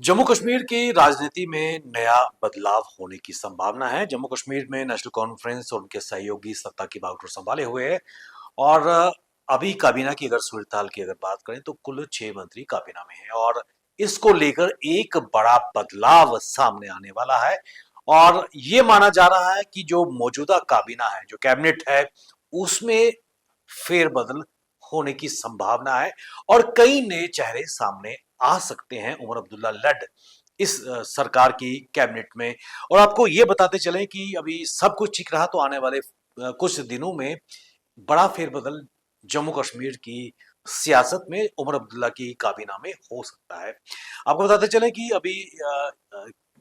जम्मू कश्मीर की राजनीति में नया बदलाव होने की संभावना है। जम्मू कश्मीर में नेशनल कॉन्फ्रेंस और उनके सहयोगी सत्ता की बागडोर संभाले हुए हैं और अभी काबीना की अगर सूरत-हाल की अगर बात करें तो कुल 6 मंत्री काबीना में हैं और इसको लेकर एक बड़ा बदलाव सामने आने वाला है और ये माना जा रहा है कि जो मौजूदा काबीना है, जो कैबिनेट है, उसमें फेरबदल होने की संभावना है और कई नए चेहरे सामने आ सकते हैं उमर अब्दुल्ला लेड इस सरकार की कैबिनेट में। और आपको ये बताते चलें कि अभी सब कुछ ठीक रहा तो आने वाले कुछ दिनों में बड़ा फेरबदल जम्मू कश्मीर की सियासत में उमर अब्दुल्ला की काबीना में हो सकता है। आपको बताते चलें कि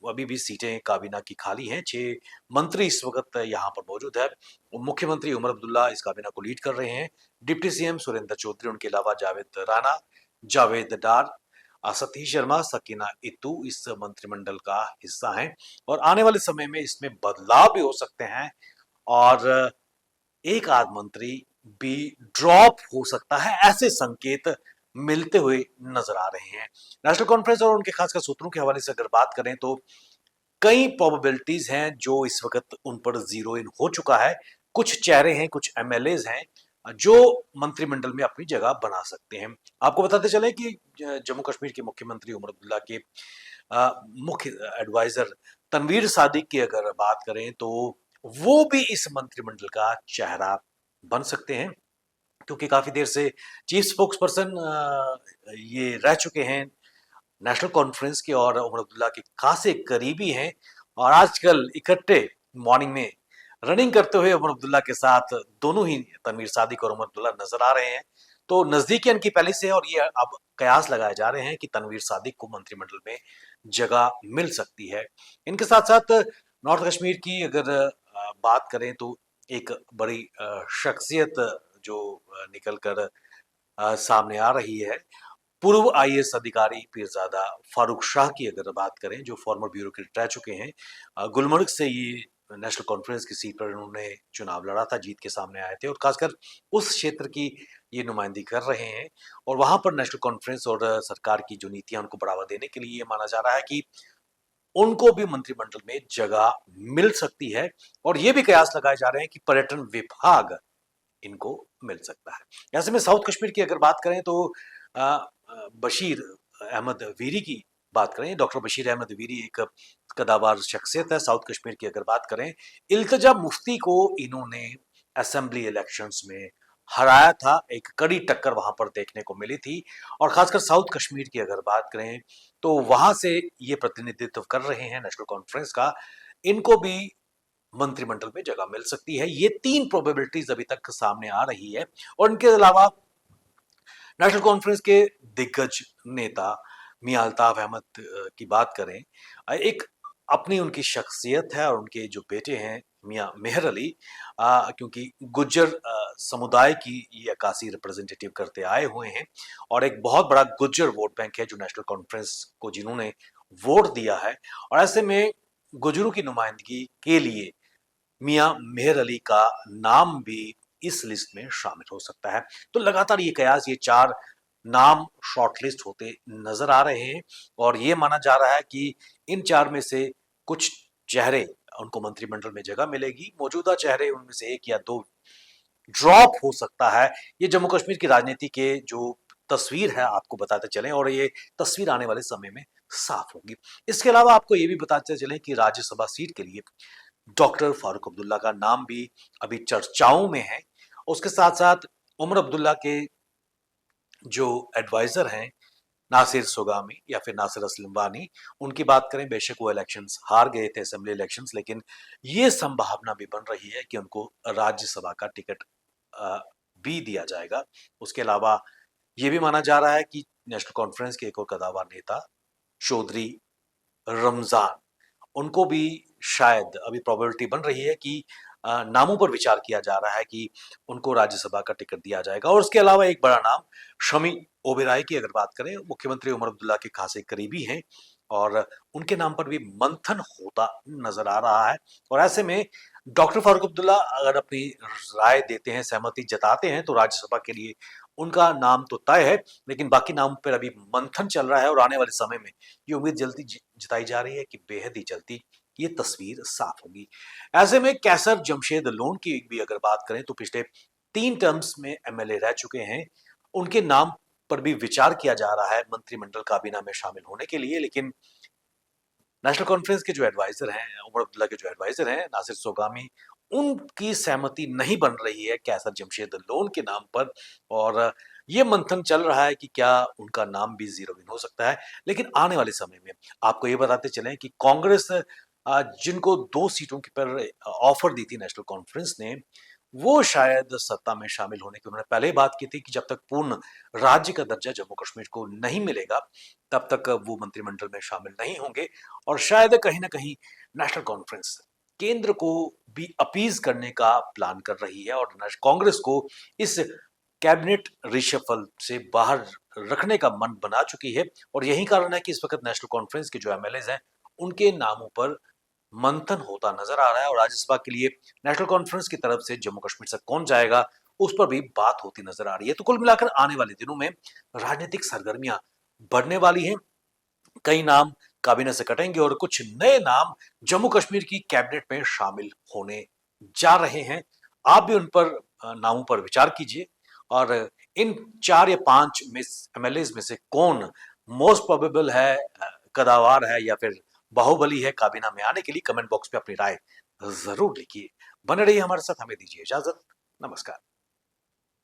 अभी भी सीटें काबीना की खाली हैं। 6 मंत्री इस वक्त यहाँ पर मौजूद है। मुख्यमंत्री उमर अब्दुल्ला इस काबीना को लीड कर रहे हैं। डिप्टी सीएम सुरेंद्र चौधरी, उनके अलावा जावेद राणा, जावेद डार, सतीश शर्मा, सकीना इत्तू इस मंत्रिमंडल का हिस्सा हैं और आने वाले समय में इसमें बदलाव भी हो सकते हैं और एक आध मंत्री भी ड्रॉप हो सकता है, ऐसे संकेत मिलते हुए नजर आ रहे हैं। नेशनल कॉन्फ्रेंस और उनके खासकर सूत्रों के हवाले से अगर बात करें तो कई प्रोबेबिलिटीज हैं जो इस वक्त उन पर जीरो इन हो चुका है। कुछ चेहरे हैं, कुछ एमएलएज हैं जो मंत्रिमंडल में अपनी जगह बना सकते हैं। आपको बताते चले कि जम्मू कश्मीर के मुख्यमंत्री उमर अब्दुल्ला के मुख्य एडवाइजर तनवीर सादिक की अगर बात करें तो वो भी इस मंत्रिमंडल का चेहरा बन सकते हैं क्योंकि काफी देर से चीफ स्पोक्स पर्सन ये रह चुके हैं नेशनल कॉन्फ्रेंस के और उमर अब्दुल्ला के खासे करीबी हैं और आजकल इकट्ठे मॉर्निंग में रनिंग करते हुए उमर अब्दुल्ला के साथ दोनों ही तनवीर सादिक और उमर अब्दुल्ला नजर आ रहे हैं। तो नजदीकी इनकी पहले से है और ये अब कयास लगाए जा रहे हैं कि तनवीर सादिक को मंत्रिमंडल में जगह मिल सकती है। इनके साथ साथ नॉर्थ कश्मीर की अगर बात करें तो एक बड़ी शख्सियत जो निकल कर सामने आ रही है, पूर्व आईएएस अधिकारी पीरजादा फारूक शाह की अगर बात करें जो फॉर्मर ब्यूरोक्रेट रह चुके हैं। गुलमर्ग से ये नेशनल कॉन्फ्रेंस की सीट पर इन्होंने चुनाव लड़ा था, जीत के सामने आए थे और खासकर उस क्षेत्र की ये नुमाइंदगी कर रहे हैं और वहां पर नेशनल कॉन्फ्रेंस और सरकार की जो नीतियां उनको बढ़ावा देने के लिए ये माना जा रहा है कि उनको भी मंत्रिमंडल में जगह मिल सकती है और ये भी कयास लगाए जा रहे हैं कि पर्यटन विभाग इनको मिल सकता है। ऐसे में साउथ कश्मीर की अगर बात करें तो बशीर अहमद वीरी की बात करें, डॉक्टर बशीर अहमद वीरी एक कदावर शख्सियत है साउथ कश्मीर की अगर बात करें। इल्तिजा मुफ्ती को इन्होंने असेंबली इलेक्शंस में हराया था, एक कड़ी टक्कर वहां पर देखने को मिली थी और खासकर साउथ कश्मीर की अगर बात करें तो वहां से ये प्रतिनिधित्व कर रहे हैं नेशनल कॉन्फ्रेंस का। इनको भी मंत्रिमंडल में जगह मिल सकती है। ये 3 प्रोबेबिलिटीज अभी तक सामने आ रही है और इनके अलावा नेशनल कॉन्फ्रेंस के दिग्गज नेता मियां अल्ताफ अहमद की बात करें, एक अपनी उनकी शख्सियत है और उनके जो बेटे हैं मियां मेहर अली, क्योंकि गुज्जर समुदाय की ये अक्कासी रिप्रेजेंटेटिव करते आए हुए हैं और एक बहुत बड़ा गुज्जर वोट बैंक है जो नेशनल कॉन्फ्रेंस को जिन्होंने वोट दिया है और ऐसे में गुजरों की नुमाइंदगी के लिए मियां मेहर अली का नाम भी इस लिस्ट में शामिल हो सकता है। तो लगातार ये कयास, ये 4 नाम शॉर्टलिस्ट होते नजर आ रहे हैं और ये माना जा रहा है कि इन 4 में से कुछ चेहरे उनको मंत्रिमंडल में जगह मिलेगी, मौजूदा चेहरे उनमें से 1 या 2 ड्रॉप हो सकता है। ये जम्मू कश्मीर की राजनीति के जो तस्वीर है आपको बताते चलें और ये तस्वीर आने वाले समय में साफ होगी। इसके अलावा आपको ये भी बताते चलें कि राज्यसभा सीट के लिए डॉक्टर फारूक अब्दुल्ला का नाम भी अभी चर्चाओं में है। उसके साथ-साथ उमर अब्दुल्ला के जो एडवाइजर हैं नासिर सुगामी या फिर नासिर असलम वानी, उनकी बात करें, बेशक वो इलेक्शंस हार गए थे असेंबली इलेक्शंस, लेकिन ये संभावना भी बन रही है कि उनको राज्यसभा का टिकट भी दिया जाएगा। उसके अलावा ये भी माना जा रहा है कि नेशनल कॉन्फ्रेंस के एक और कदावर नेता चौधरी रमजान, उनको भी शायद अभी प्रोबेबिलिटी बन रही है कि नामों पर विचार किया जा रहा है कि उनको राज्यसभा का टिकट दिया जाएगा। और उसके अलावा एक बड़ा नाम शमी ओबेरॉय की अगर बात करें, मुख्यमंत्री उमर अब्दुल्ला के खासे करीबी हैं और उनके नाम पर भी मंथन होता नजर आ रहा है और ऐसे में डॉक्टर फारूक अब्दुल्ला अगर अपनी राय देते हैं, सहमति जताते हैं तो राज्यसभा के लिए उनका नाम तो तय है, लेकिन बाकी नाम पर अभी मंथन चल रहा है और आने वाले समय में ये उम्मीद जल्दी जताई जा रही है कि बेहद ही जल्दी ये तस्वीर साफ होगी। ऐसे में कैसर जमशेद लोन की भी अगर बात करें तो पिछले 3 टर्म्स में एमएलए रह चुके हैं। उनके नाम पर भी विचार किया जा रहा है मंत्रिमंडल काबीना में शामिल होने के लिए, लेकिन नेशनल कॉन्फ्रेंस के जो एडवाइजर हैं, उमर अब्दुल्ला के जो एडवाइजर हैं, नासिर सोगामी, उनकी सहमति नहीं बन रही है कैसर जमशेद लोन के नाम पर और ये मंथन चल रहा है कि क्या उनका नाम भी ज़ीरो इन हो सकता है। लेकिन आने वाले समय में आपको ये बताते चलें कि कांग्रेस जिनको 2 सीटों की पर ऑफर दी थी नेशनल कॉन्फ्रेंस ने, वो शायद सत्ता में शामिल होने की उन्होंने पहले ही बात की थी कि जब तक पूर्ण राज्य का दर्जा जम्मू कश्मीर को नहीं मिलेगा, तब तक वो मंत्रिमंडल में शामिल नहीं होंगे और शायद कहीं न कहीं नेशनल कॉन्फ्रेंस केंद्र को भी अपीज़ करने का प्लान कर रही है और कांग्रेस को इस कैबिनेट रिशफल से बाहर रखने का मन बना चुकी है और यही कारण है कि इस वक्त नेशनल कॉन्फ्रेंस के जो एमएलएज हैं, उनके नामों पर मंथन होता नजर आ रहा है और राज्यसभा के लिए नेशनल कॉन्फ्रेंस की तरफ से जम्मू कश्मीर से कौन जाएगा, उस पर भी बात होती नजर आ रही है। तो कुल मिलाकर आने वाले दिनों में राजनीतिक सरगर्मियां बढ़ने वाली हैं। कई नाम काबीना से कटेंगे और कुछ नए नाम जम्मू कश्मीर की कैबिनेट में शामिल होने जा रहे हैं। आप भी उन पर नामों पर विचार कीजिए और इन 4 या 5 में एमएलएज में से कौन मोस्ट प्रोबेबल है, कदावर है या फिर बाहुबली है काबीना में आने के लिए, कमेंट बॉक्स पे अपनी राय जरूर लिखिए। बने रहिए हमारे साथ, हमें दीजिए इजाजत। नमस्कार।